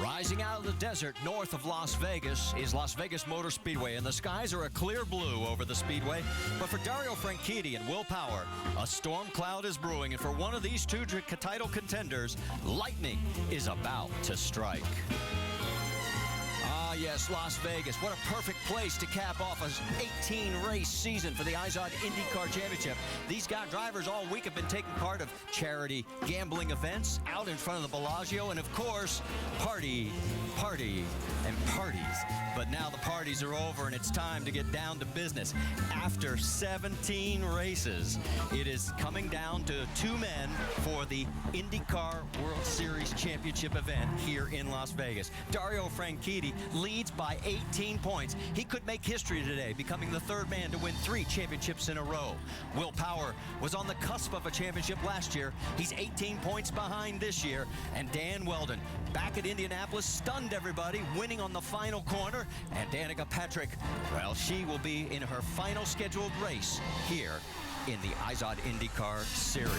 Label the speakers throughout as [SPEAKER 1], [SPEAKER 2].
[SPEAKER 1] Rising out of the desert north of Las Vegas is Las Vegas Motor Speedway, and the skies are a clear blue over the speedway. But for Dario Franchitti and Will Power, a storm cloud is brewing, and for one of these two title contenders, lightning is about to strike. Ah, yes, Las Vegas. What a perfect place to cap off an 18-race season for the IZOD IndyCar Championship. These drivers all week have been taking part of charity gambling events out in front of the Bellagio, and of course, party, and parties. But now the parties are over, and it's time to get down to business. After 17 races, it is coming down to two men for the IndyCar World Series Championship event here in Las Vegas. Dario Franchitti leads by 18 points. He could make history today, becoming the third man to win 3 championships in a row. Will Power was on the cusp of a championship last year. He's 18 points behind this year. And Dan Weldon, back at Indianapolis, stunned everybody, winning on the final corner. And Danica Patrick, well, she will be in her final scheduled race here in the IZOD IndyCar Series.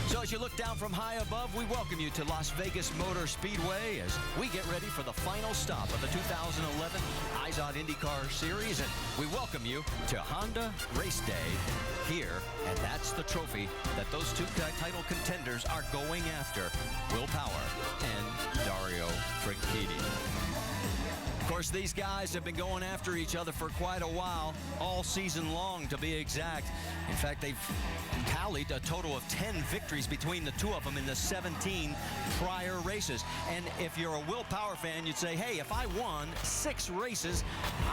[SPEAKER 1] So as you look down from high above, we welcome you to Las Vegas Motor Speedway as we get ready for the final stop of the 2011 IZOD IndyCar Series. And we welcome you to Honda Race Day here. And that's the trophy that those two title contenders are going after, Will Power and Dario Franchitti. Of course, these guys have been going after each other for quite a while, all season long to be exact. In fact, they've tallied a total of 10 victories between the two of them in the 17 prior races. And if you're a Will Power fan, you'd say, hey, if I won 6 races,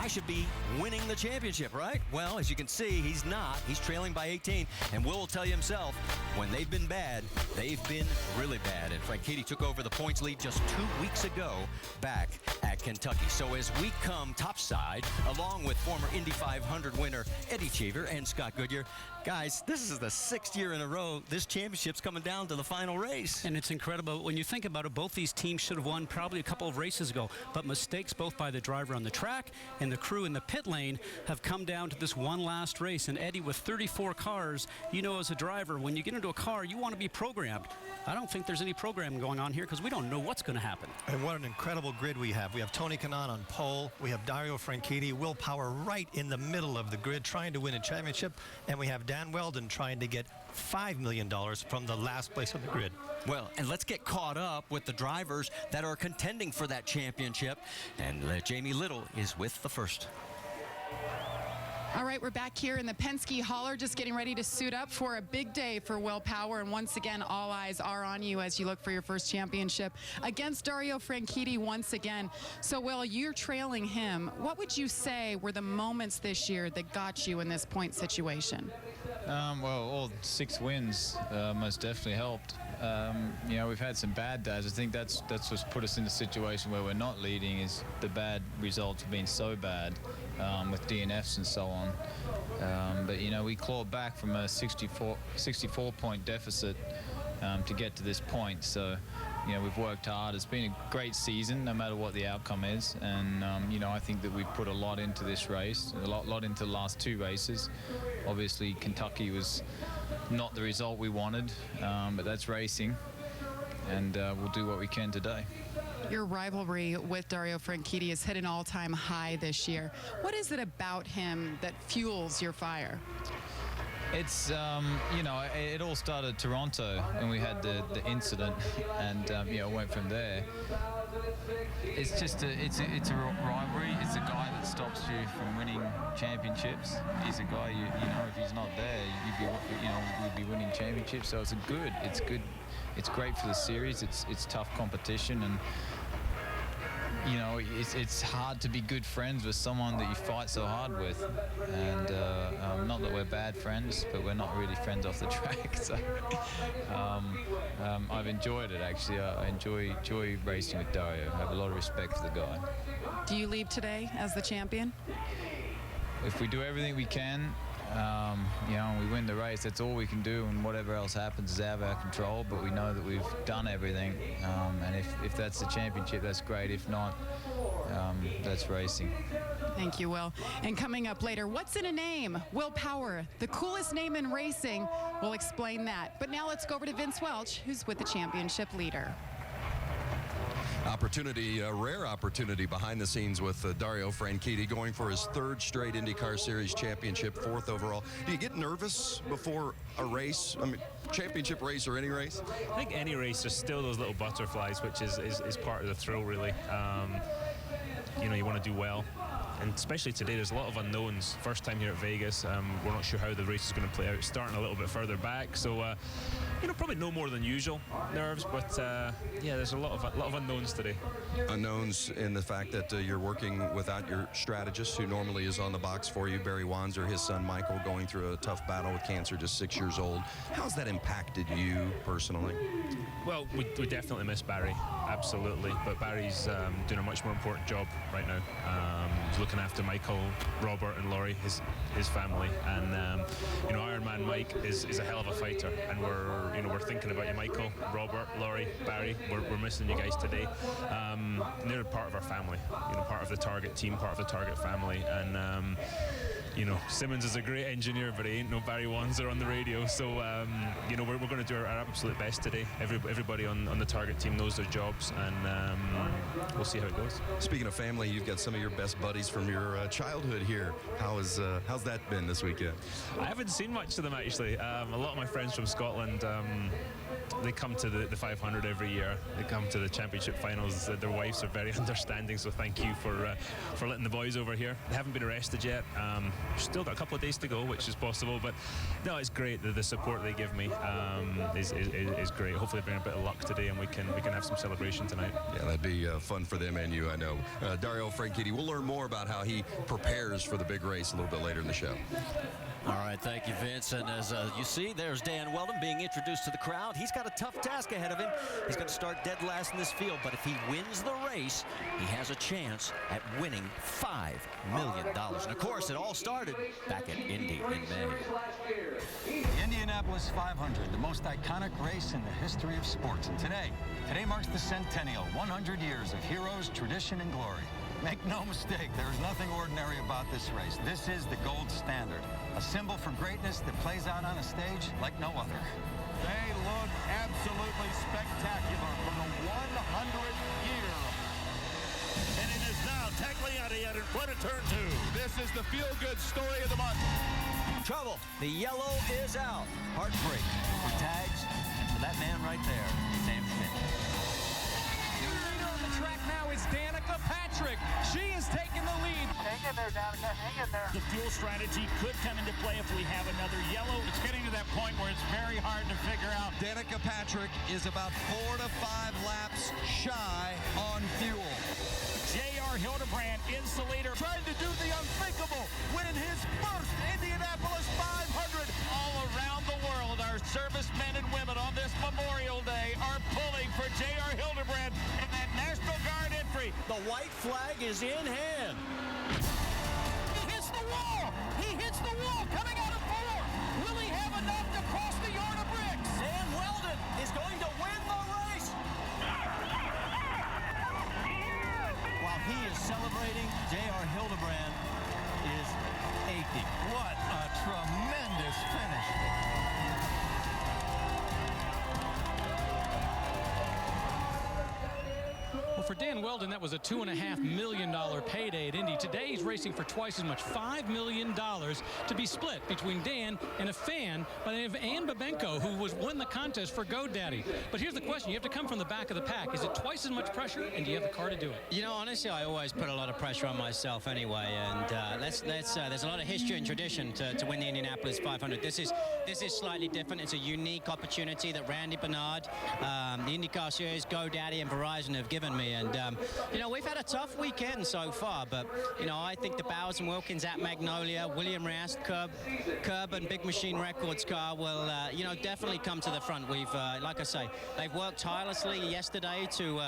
[SPEAKER 1] I should be winning the championship, right? Well, as you can see, he's not. He's trailing by 18. And Will tell you himself, when they've been bad, they've been really bad. And Franchitti took over the points lead just 2 weeks ago back at Kentucky. So as we come topside, along with former Indy 500 winner Eddie Cheever and Scott Goodyear, guys, this is the 6th year in a row this championship's coming down to the final race.
[SPEAKER 2] And it's incredible. When you think about it, both these teams should have won probably a couple of races ago, but mistakes both by the driver on the track and the crew in the pit lane have come down to this one last race. And Eddie, with 34 cars, you know, as a driver, when you get into a car, you want to be programmed. I don't think there's any programming going on here because we don't know what's going to happen.
[SPEAKER 3] And what an incredible grid we have. We have Tony Kanaan on pole. We have Dario Franchitti, Will Power right in the middle of the grid trying to win a championship. And we have Dan Weldon trying to get $5 million from the last place on the grid.
[SPEAKER 1] Well, and let's get caught up with the drivers that are contending for that championship. And Jamie Little is with the first.
[SPEAKER 4] All right, we're back here in the Penske Hauler, just getting ready to suit up for a big day for Will Power. And once again, all eyes are on you as you look for your first championship against Dario Franchitti once again. So, Will, you're trailing him. What would you say were the moments this year that got you in this point situation?
[SPEAKER 5] Well, all 6 wins most definitely helped. You know, we've had some bad days. I think that's what's put us in the situation where we're not leading, is the bad results have been so bad with DNFs and so on. But, you know, we clawed back from a 64-point deficit to get to this point. So, you know, we've worked hard. It's been a great season, no matter what the outcome is. And, you know, I think that we've put a lot into this race, a lot into the last 2 races. Obviously, Kentucky was not the result we wanted, but that's racing. And we'll do what we can today.
[SPEAKER 4] Your rivalry with Dario Franchitti has hit an all-time high this year. What is it about him that fuels your fire?
[SPEAKER 5] It's, you know, it all started Toronto when we had the incident, and, you know, went from there. It's just it's a rivalry. It's a guy that stops you from winning championships. He's a guy, you know, if he's not there, you'd be winning championships. So it's good. It's great for the series. It's tough competition, and you know, it's hard to be good friends with someone that you fight so hard with. And not that we're bad friends, but we're not really friends off the track. So I've enjoyed it, actually. I enjoy racing with Dario. I have a lot of respect for the guy.
[SPEAKER 4] Do you leave today as the champion?
[SPEAKER 5] If we do everything we can, you know, we win the race, that's all we can do, and whatever else happens is out of our control, but we know that we've done everything, and if that's the championship, that's great. If not, that's racing.
[SPEAKER 4] Thank you, Will. And coming up later, what's in a name? Will Power, the coolest name in racing. We'll explain that. But now let's go over to Vince Welch, who's with the championship leader.
[SPEAKER 6] Opportunity, a rare opportunity behind the scenes with Dario Franchitti going for his 3rd straight IndyCar Series championship, 4th overall. Do you get nervous before a race? I mean, championship race or any race?
[SPEAKER 7] I think any race, there's still those little butterflies, which is part of the thrill, really. You know, you want to do well. And especially today, there's a lot of unknowns. First time here at Vegas, we're not sure how the race is going to play out. Starting a little bit further back, so you know, probably no more than usual nerves. But yeah, there's a lot of unknowns today.
[SPEAKER 6] Unknowns in the fact that you're working without your strategist, who normally is on the box for you, Barry Wanzer, his son Michael, going through a tough battle with cancer, just 6 years old. How's that impacted you personally?
[SPEAKER 7] Well, we definitely miss Barry, absolutely. But Barry's doing a much more important job right now. He's looking after Michael, Robert, and Laurie, his family. And you know, Ironman Mike is a hell of a fighter, and we're thinking about you, Michael, Robert, Laurie, Barry. We're missing you guys today. They're part of our family, you know, part of the Target team, part of the Target family, and. You know, Simmons is a great engineer, but he ain't no Barry Wanzer on the radio. So, you know, we're going to do our absolute best today. Everybody on the Target team knows their jobs, and we'll see how it goes.
[SPEAKER 6] Speaking of family, you've got some of your best buddies from your childhood here. How's that been this weekend?
[SPEAKER 7] I haven't seen much of them, actually. A lot of my friends from Scotland, they come to the 500 every year. They come to the championship finals. Their wives are very understanding, so thank you for letting the boys over here. They haven't been arrested yet. Still got a couple of days to go, which is possible, but no, it's great. The support they give me is great. Hopefully bring a bit of luck today, and we can have some celebration tonight.
[SPEAKER 6] Yeah, that'd be fun for them and you, I know. Dario Franchitti, we'll learn more about how he prepares for the big race a little bit later in the show.
[SPEAKER 1] All right, thank you, Vince. And as you see, there's Dan Weldon being introduced to the crowd. He's got a tough task ahead of him. He's going to start dead last in this field, but if he wins the race, he has a chance at winning $5 million. And of course, it all started back at Indy in May.
[SPEAKER 8] The Indianapolis 500, the most iconic race in the history of sports. And today marks the centennial, 100 years of heroes, tradition, and glory. Make no mistake, there is nothing ordinary about this race. This is the gold standard, a symbol for greatness that plays out on a stage like no other.
[SPEAKER 9] They look absolutely spectacular for the 100th year.
[SPEAKER 10] And it is now Tagliani out in front of turn 2.
[SPEAKER 9] This is the feel-good story of the month.
[SPEAKER 1] Trouble. The yellow is out. Heartbreak for Tags and for that man right there, Sam Schmidt.
[SPEAKER 11] New leader on the track now is Danica Patrick. She is taking the lead.
[SPEAKER 12] Hang in there, Danica. Hang in there.
[SPEAKER 10] The fuel strategy could come into play if we have another yellow.
[SPEAKER 9] It's getting to that point where it's very hard to figure out. Danica Patrick is about 4 to 5 laps shy on fuel.
[SPEAKER 10] J.R. Hildebrand is the leader.
[SPEAKER 9] Trying to do the unthinkable, winning his first Indianapolis 500.
[SPEAKER 10] All around the world, our servicemen and women on this Memorial Day are pulling for J.R. Hildebrand in that National Guard entry.
[SPEAKER 1] The white flag is in hand.
[SPEAKER 10] He hits the wall. He hits the wall coming out of 4. Will he have enough to cross the yard of bricks?
[SPEAKER 1] Dan Weldon is going to win the race. While he is celebrating, J.R. Hildebrand is aching.
[SPEAKER 8] What a tremendous finish.
[SPEAKER 11] Well, for Dan Weldon, that was a $2.5 million payday at Indy. Today, he's racing for twice as much, $5 million, to be split between Dan and a fan by the name of Ann Babenko, who won the contest for GoDaddy. But here's the question. You have to come from the back of the pack. Is it twice as much pressure, and do you have the car to do it?
[SPEAKER 13] You know, honestly, I always put a lot of pressure on myself anyway, and there's a lot of history and tradition to win the Indianapolis 500. This is slightly different. It's a unique opportunity that Randy Bernard, the IndyCar Series, GoDaddy, and Verizon have given me. And, you know, we've had a tough weekend so far, but, you know, I think the Bowers and Wilkins at Magnolia, William Rast, Curb and Big Machine Records car will, you know, definitely come to the front. We've, like I say, they've worked tirelessly yesterday to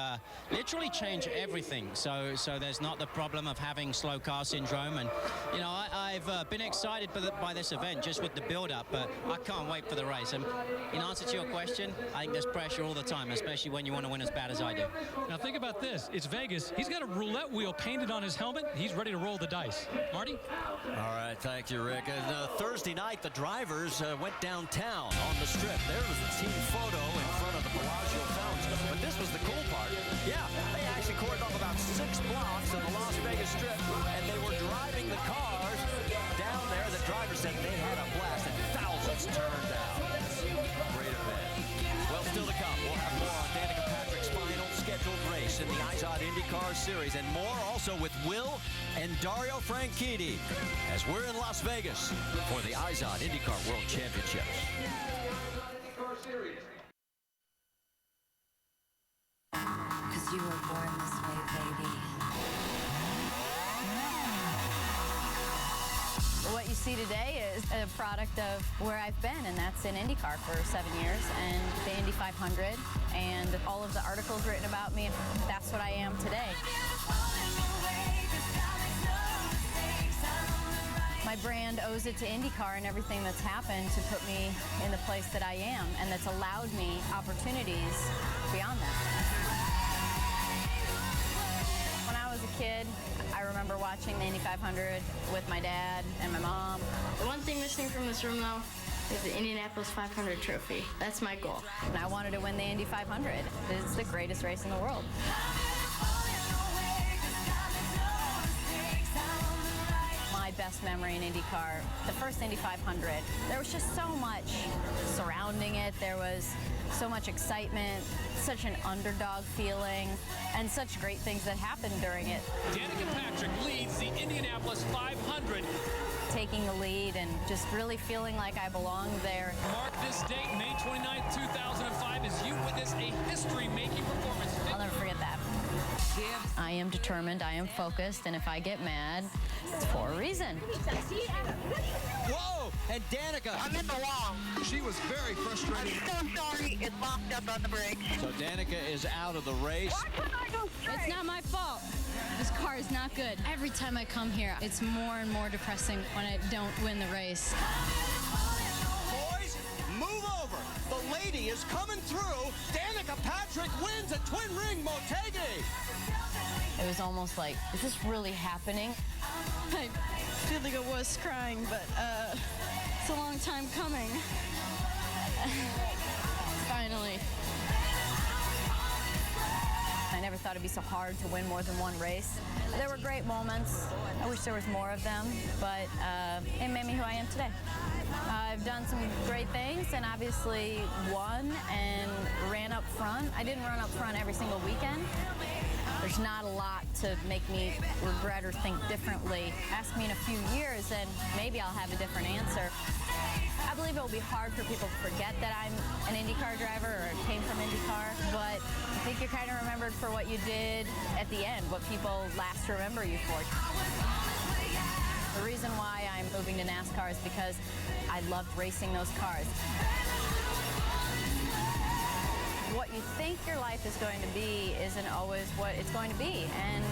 [SPEAKER 13] literally change everything. So there's not the problem of having slow car syndrome. And, you know, I've been excited by this event just with the build-up, but I can't wait for the race. And in answer to your question, I think there's pressure all the time, especially when you want to win as bad as I do.
[SPEAKER 11] Now, think about this. It's Vegas. He's got a roulette wheel painted on his helmet. He's ready to roll the dice. Marty?
[SPEAKER 1] All right, thank you, Rick. Thursday night, the drivers went downtown on the strip. There was the team photo in front of the Bellagio fountains. But this was the cool part. Yeah, they docks on the Las Vegas Strip, and they were driving the cars down there. The driver said they had a blast, and thousands turned out. Great event. Well, still to come. We'll have more on Danica Patrick's final scheduled race in the IZOD IndyCar Series, and more also with Will and Dario Franchitti as we're in Las Vegas for the IZOD IndyCar World Championships.
[SPEAKER 14] Because you were born this way, baby.
[SPEAKER 15] What you see today is a product of where I've been, and that's in IndyCar for 7 years, and the Indy 500, and all of the articles written about me. That's what I am today. My brand owes it to IndyCar and everything that's happened to put me in the place that I am, and that's allowed me opportunities beyond that. When I was a kid, I remember watching the Indy 500 with my dad and my mom.
[SPEAKER 16] The one thing missing from this room, though, is the Indianapolis 500 trophy. That's my goal.
[SPEAKER 15] And I wanted to win the Indy 500. It's the greatest race in the world. My best memory in IndyCar, the first Indy 500, there was just so much surrounding it. There was so much excitement, such an underdog feeling, and such great things that happened during it.
[SPEAKER 11] Danica Patrick leads the Indianapolis 500.
[SPEAKER 15] Taking the lead and just really feeling like I belonged there.
[SPEAKER 11] Mark this date, May 29th, 2005, as you witness a history-making performance.
[SPEAKER 15] I'll never forget that. I am determined, I am focused, and if I get mad, it's for a reason.
[SPEAKER 1] Whoa! And Danica.
[SPEAKER 12] I'm in the wall.
[SPEAKER 6] She was very frustrated.
[SPEAKER 12] I'm so sorry. It's locked up on the brakes.
[SPEAKER 1] So Danica is out of the race.
[SPEAKER 12] Why couldn't I go straight?
[SPEAKER 16] It's not my fault. This car is not good. Every time I come here, it's more and more depressing when I don't win the race.
[SPEAKER 1] Boys, move over. The lady is coming through. Danica Patrick wins at Twin Ring Motegi.
[SPEAKER 15] It was almost like, is this really happening?
[SPEAKER 16] I feel like I was crying, but it's a long time coming. Finally.
[SPEAKER 15] I never thought it'd be so hard to win more than one race. There were great moments. I wish there was more of them, but it made me who I am today. I've done some great things and obviously won and ran up front. I didn't run up front every single weekend. There's not a lot to make me regret or think differently. Ask me in a few years and maybe I'll have a different answer. I believe it will be hard for people to forget that I'm an IndyCar driver or came from IndyCar, but I think you're kind of remembered for what you did at the end, what people last remember you for. The reason why I'm moving to NASCAR is because I loved racing those cars. What you think your life is going to be isn't always what it's going to be. And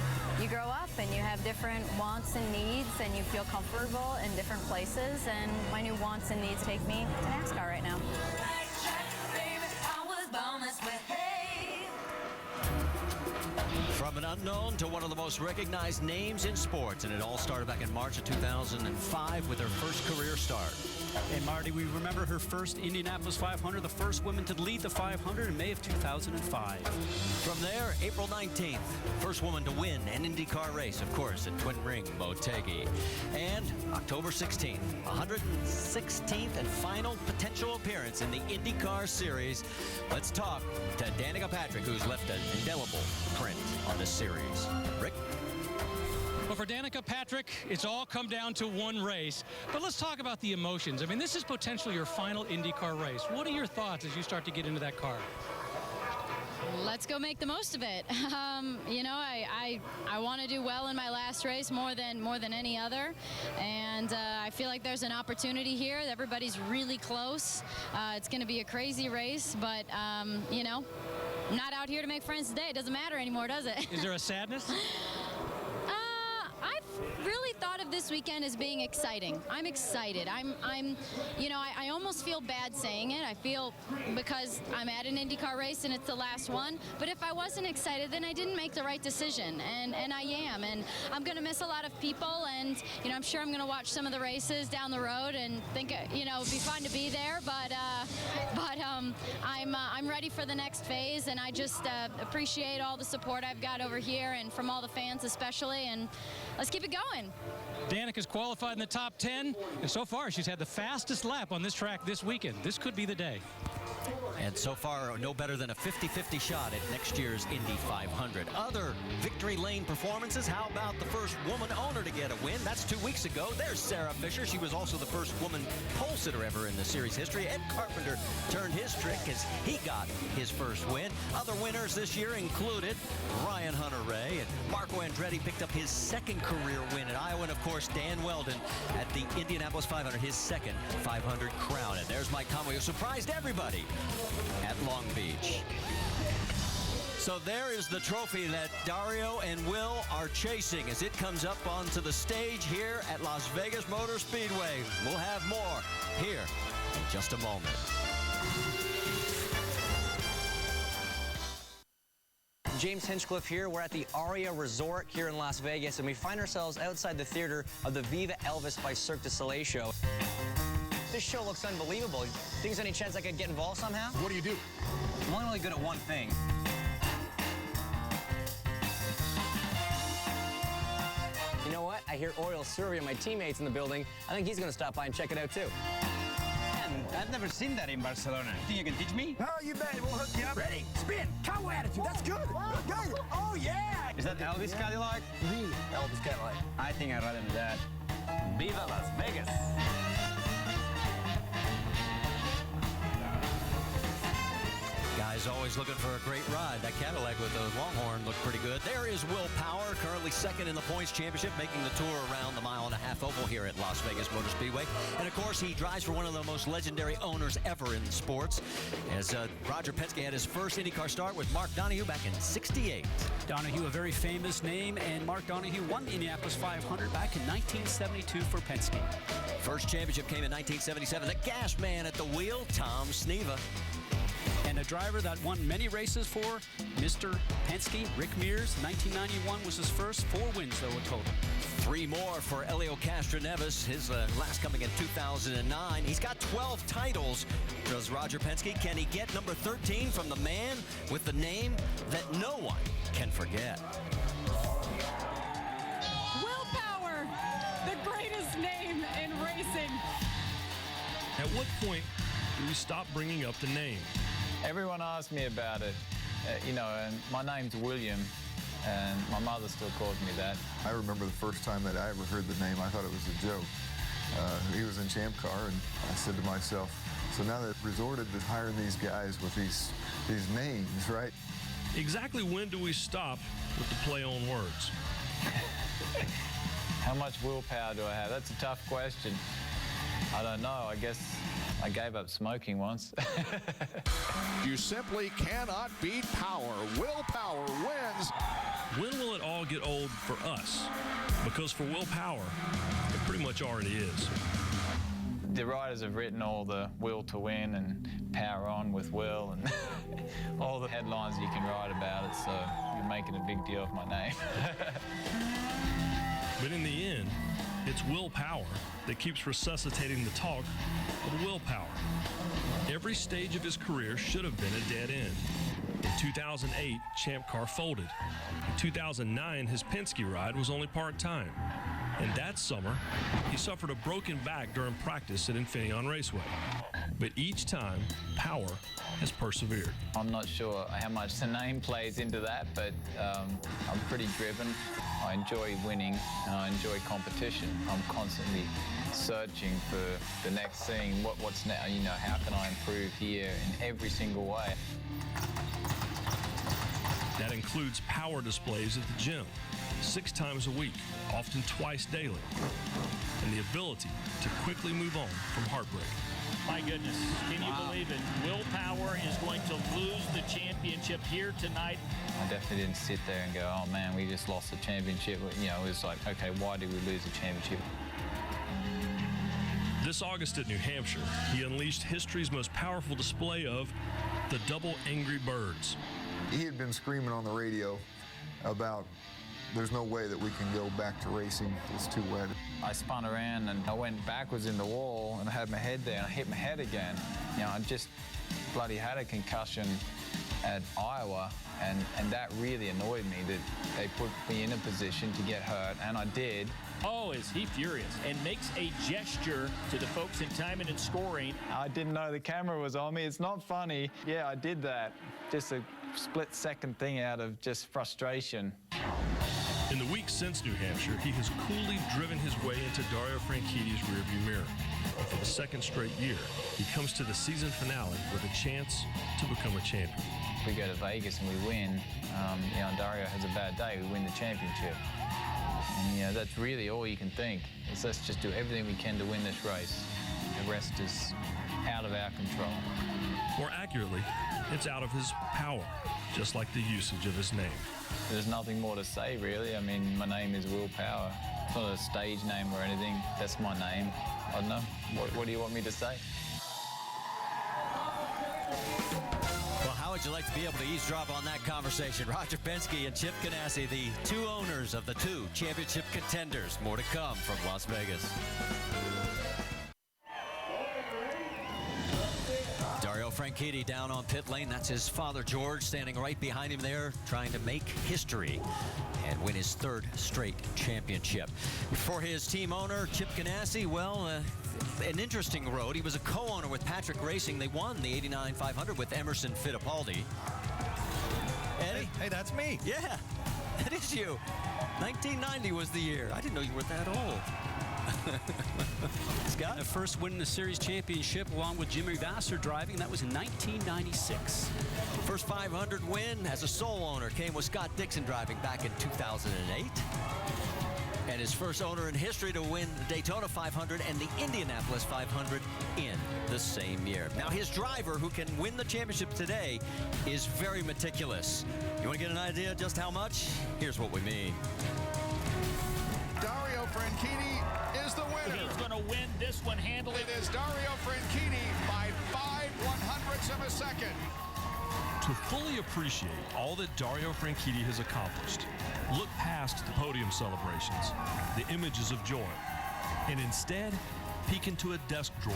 [SPEAKER 15] you grow up and you have different wants and needs and you feel comfortable in different places. And my new wants and needs take me to NASCAR right now.
[SPEAKER 1] From an unknown to one of the most recognized names in sports, and it all started back in March of 2005 with her first career start.
[SPEAKER 2] And Marty, we remember her first Indianapolis 500, the first woman to lead the 500 in May of 2005.
[SPEAKER 1] From there, April 19th, first woman to win an IndyCar race, of course, at Twin Ring Motegi. And October 16th, 116th and final potential appearance in the IndyCar Series. Let's talk to Danica Patrick, who's left an indelible print on this series. Rick?
[SPEAKER 11] Well, for Danica Patrick, it's all come down to one race. But let's talk about the emotions. I mean, this is potentially your final IndyCar race. What are your thoughts as you start to get into that car?
[SPEAKER 16] Let's go make the most of it. You know, I want to do well in my last race more than any other, and I feel like there's an opportunity here. Everybody's really close. It's going to be a crazy race, but you know, I'm not out here to make friends today. It doesn't matter anymore, does it?
[SPEAKER 11] Is there a sadness?
[SPEAKER 16] I really thought of this weekend as being exciting. I'm excited. I almost feel bad saying it. I feel because I'm at an IndyCar race and it's the last one. But if I wasn't excited, then I didn't make the right decision, and I am. And I'm going to miss a lot of people, and I'm sure I'm going to watch some of the races down the road and think it'd be fun to be there. But I'm ready for the next phase, and I just appreciate all the support I've got over here and from all the fans especially, and let's keep it going.
[SPEAKER 11] Danica's qualified in the top 10, and so far she's had the fastest lap on this track this weekend. This could be the day.
[SPEAKER 1] And so far, no better than a 50-50 shot at next year's Indy 500. Other victory lane performances, how about the first woman owner to get a win? That's 2 weeks ago. There's Sarah Fisher. She was also the first woman pole sitter ever in the series history. Ed Carpenter turned his trick as he got his first win. Other winners this year included Ryan Hunter-Reay, and Marco Andretti picked up his second career win at Iowa, and of course Dan Weldon at the Indianapolis 500, his second 500 crown. And there's Mike Conway, who surprised everybody at Long Beach. So there is the trophy that Dario and Will are chasing as it comes up onto the stage here at Las Vegas Motor Speedway. We'll have more here in just a moment.
[SPEAKER 17] James Hinchcliffe here. We're at the Aria Resort here in Las Vegas, and we find ourselves outside the theater of the Viva Elvis by Cirque du Soleil show. This show looks unbelievable. Think there's any chance I could get involved somehow?
[SPEAKER 18] What do you do?
[SPEAKER 17] I'm only really good at one thing. You know what? I hear Oriol Survey, my teammates in the building. I think he's going to stop by and check it out, too.
[SPEAKER 19] Man, I've never seen that in Barcelona. Think you can teach me?
[SPEAKER 18] Oh, you bet. We'll hook you up. Ready? Spin. Cow attitude. That's good. Good. Oh, yeah.
[SPEAKER 19] Is that Elvis Cadillac?
[SPEAKER 18] Elvis Cadillac.
[SPEAKER 19] I think I'd rather do that. Viva Las Vegas.
[SPEAKER 1] Guys always looking for a great ride. That Cadillac with the Longhorn looked pretty good. There is Will Power, currently second in the points championship, making the tour around the mile-and-a-half oval here at Las Vegas Motor Speedway. And of course, he drives for one of the most legendary owners ever in sports, as Roger Penske had his first IndyCar start with Mark Donohue back in '68.
[SPEAKER 2] Donohue, a very famous name, and Mark Donohue won the Indianapolis 500 back in 1972 for Penske.
[SPEAKER 1] First championship came in 1977. The gas man at the wheel, Tom Sneva.
[SPEAKER 2] And a driver that won many races for Mr. Penske, Rick Mears. 1991 was his first, 4 wins, though, a total.
[SPEAKER 1] 3 more for Elio Castroneves, his last coming in 2009. He's got 12 titles. Does Roger Penske, can he get number 13 from the man with the name that no one can forget?
[SPEAKER 4] Will Power, the greatest name in racing.
[SPEAKER 20] At what point do we stop bringing up the name?
[SPEAKER 5] Everyone asks me about it, and my name's William, and my mother still calls me that.
[SPEAKER 21] I remember the first time that I ever heard the name, I thought it was a joke. He was in Champ Car, and I said to myself, so now they've resorted to hiring these guys with these names, right?
[SPEAKER 20] Exactly when do we stop with the play on words?
[SPEAKER 5] How much willpower do I have? That's a tough question. I don't know. I guess I gave up smoking once.
[SPEAKER 18] You simply cannot beat power. Willpower wins.
[SPEAKER 20] When will it all get old for us? Because for Will Power, it pretty much already is.
[SPEAKER 5] The writers have written all the will to win and power on with Will and all the headlines you can write about it, so you're making a big deal of my name.
[SPEAKER 20] But in the end, it's willpower that keeps resuscitating the talk of willpower. Every stage of his career should have been a dead end. In 2008, Champ Car folded. In 2009, his Penske ride was only part-time. And that summer, he suffered a broken back during practice at Infineon Raceway. But each time, Power has persevered.
[SPEAKER 5] I'm not sure how much the name plays into that, but I'm pretty driven. I enjoy winning and I enjoy competition. I'm constantly searching for the next thing. What's now? How can I improve here in every single way?
[SPEAKER 20] That includes power displays at the gym, 6 times a week, often twice daily, and the ability to quickly move on from heartbreak.
[SPEAKER 10] My goodness, can you believe it? Will Power is going to lose the championship here tonight.
[SPEAKER 5] I definitely didn't sit there and go, oh man, we just lost the championship. You know, it was like, okay, why did we lose the championship?
[SPEAKER 20] This August at New Hampshire, he unleashed history's most powerful display of the double Angry Birds.
[SPEAKER 21] He had been screaming on the radio about there's no way that we can go back to racing. It's too wet.
[SPEAKER 5] I spun around and I went backwards in the wall and I had my head there and I hit my head again. You know, I just bloody had a concussion at Iowa, and that really annoyed me that they put me in a position to get hurt, and I did.
[SPEAKER 10] Oh, is he furious and makes a gesture to the folks in timing and scoring.
[SPEAKER 5] I didn't know the camera was on me. It's not funny. Yeah, I did that. Just a split-second thing out of just frustration.
[SPEAKER 20] In the weeks since New Hampshire, he has coolly driven his way into Dario Franchitti's rearview mirror. And for the second straight year, he comes to the season finale with a chance to become a champion.
[SPEAKER 5] If we go to Vegas and we win, you know, Dario has a bad day, we win the championship. And, you know, that's really all you can think, is let's just do everything we can to win this race. The rest is out of our control.
[SPEAKER 20] More accurately, it's out of his power, just like the usage of his name.
[SPEAKER 5] There's nothing more to say, really. I mean, my name is Will Power. It's not a stage name or anything. That's my name. I don't know. What do you want me to say?
[SPEAKER 1] Well, how would you like to be able to eavesdrop on that conversation? Roger Penske and Chip Ganassi, the two owners of the two championship contenders. More to come from Las Vegas. Dario Franchitti down on pit lane. That's his father, George, standing right behind him there, trying to make history and win his third straight championship. For his team owner, Chip Ganassi, well, an interesting road. He was a co-owner with Patrick Racing. They won the 89 500 with Emerson Fittipaldi. Eddie?
[SPEAKER 3] Hey, that's me.
[SPEAKER 1] Yeah, that is you. 1990 was the year. I didn't know you were that old.
[SPEAKER 2] Scott? The first win in the series championship along with Jimmy Vasser driving. That was in 1996.
[SPEAKER 1] First 500 win as a sole owner came with Scott Dixon driving back in 2008. And his first owner in history to win the Daytona 500 and the Indianapolis 500 in the same year. Now, his driver, who can win the championship today, is very meticulous. You want to get an idea just how much? Here's what we mean.
[SPEAKER 22] Dario Franchitti is the winner.
[SPEAKER 10] He's going to win this one handily.
[SPEAKER 22] It is Dario Franchitti by 5/100ths of a second.
[SPEAKER 20] To fully appreciate all that Dario Franchitti has accomplished, look past the podium celebrations, the images of joy, and instead peek into a desk drawer.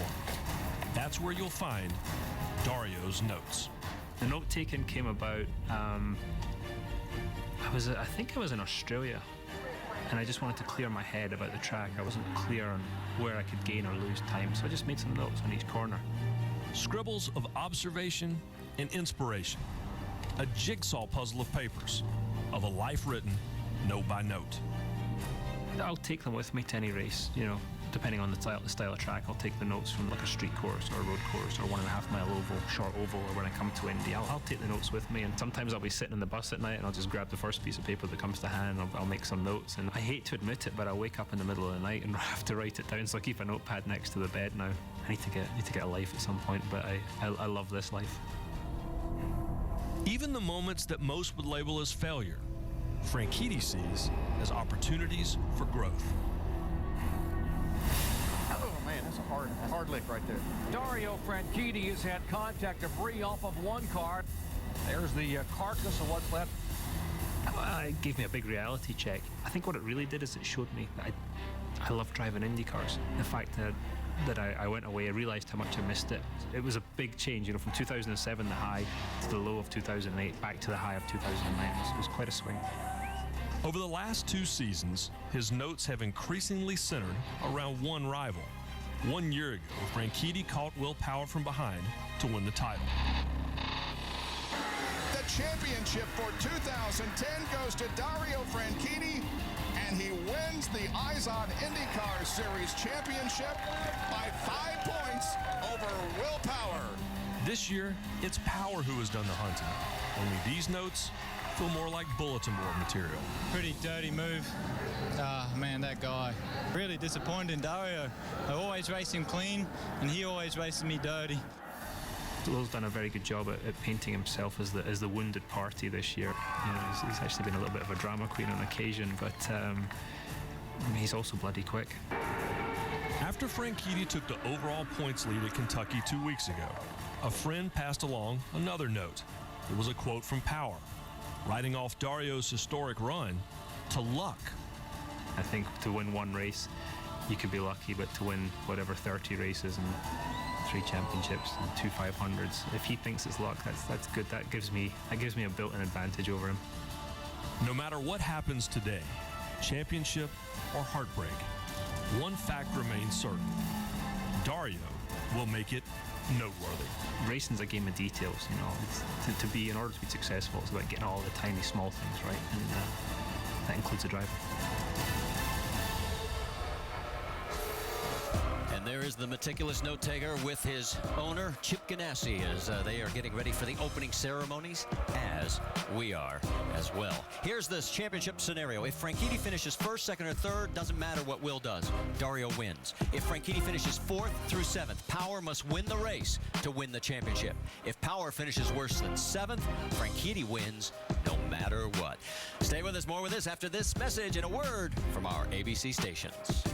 [SPEAKER 20] That's where you'll find Dario's notes.
[SPEAKER 7] The note taking came about, I think I was in Australia, and I just wanted to clear my head about the track. I wasn't clear on where I could gain or lose time, so I just made some notes on each corner.
[SPEAKER 20] Scribbles of observation and inspiration. A jigsaw puzzle of papers, of a life written note by note.
[SPEAKER 7] I'll take them with me to any race, you know, depending on the style of track. I'll take the notes from like a street course or a road course or 1.5 mile oval, short oval, or when I come to Indy, I'll take the notes with me. And sometimes I'll be sitting in the bus at night and I'll just grab the first piece of paper that comes to hand and I'll make some notes. And I hate to admit it, but I'll wake up in the middle of the night and have to write it down. So I keep a notepad next to the bed now. I need to get a life at some point, but I love this life.
[SPEAKER 20] Even the moments that most would label as failure, Franchitti sees as opportunities for growth.
[SPEAKER 9] Oh, man, that's a hard lick right there.
[SPEAKER 10] Dario Franchitti has had contact debris off of one car. There's the carcass of what's left.
[SPEAKER 7] It gave me a big reality check. I think what it really did is it showed me that I love driving IndyCars. The fact that I went away, I realized how much I missed it. It was a big change, you know, from 2007, the high, to the low of 2008, back to the high of 2009. It was quite a swing.
[SPEAKER 20] Over the last 2 seasons, his notes have increasingly centered around one rival. 1 year ago, Franchitti caught Will Power from behind to win the title.
[SPEAKER 22] The championship for 2010 goes to Dario Franchitti, and he wins the IZOD IndyCar Series championship by 5 points over Will Power.
[SPEAKER 20] This year, it's Power who has done the hunting. Only these notes feel more like bulletin board material.
[SPEAKER 5] Pretty dirty move. Man, that guy. Really disappointed in Dario. I always race him clean, and he always races me dirty.
[SPEAKER 3] Will's done a very good job at painting himself as the wounded party this year. You know, he's actually been a little bit of a drama queen on occasion, but he's also bloody quick.
[SPEAKER 20] After Franchitti took the overall points lead at Kentucky 2 weeks ago, a friend passed along another note. It was a quote from Power, writing off Dario's historic run to luck.
[SPEAKER 3] I think to win one race, you could be lucky, but to win whatever 30 races and 3 championships and 2 500s, if he thinks it's luck, that's good. That gives me a built-in advantage over him.
[SPEAKER 20] No matter what happens today, championship or heartbreak, one fact remains certain. Dario will make it noteworthy.
[SPEAKER 3] Racing's a game of details, you know. In order to be successful, it's about getting all the tiny small things right, and that includes the driver.
[SPEAKER 1] And there is the meticulous note-taker with his owner, Chip Ganassi, as they are getting ready for the opening ceremonies, as we are as well. Here's this championship scenario. If Franchitti finishes first, second, or third, doesn't matter what Will does. Dario wins. If Franchitti finishes 4th through 7th, Power must win the race to win the championship. If Power finishes worse than 7th, Franchitti wins no matter what. Stay with us. More with this after this message and a word from our ABC stations.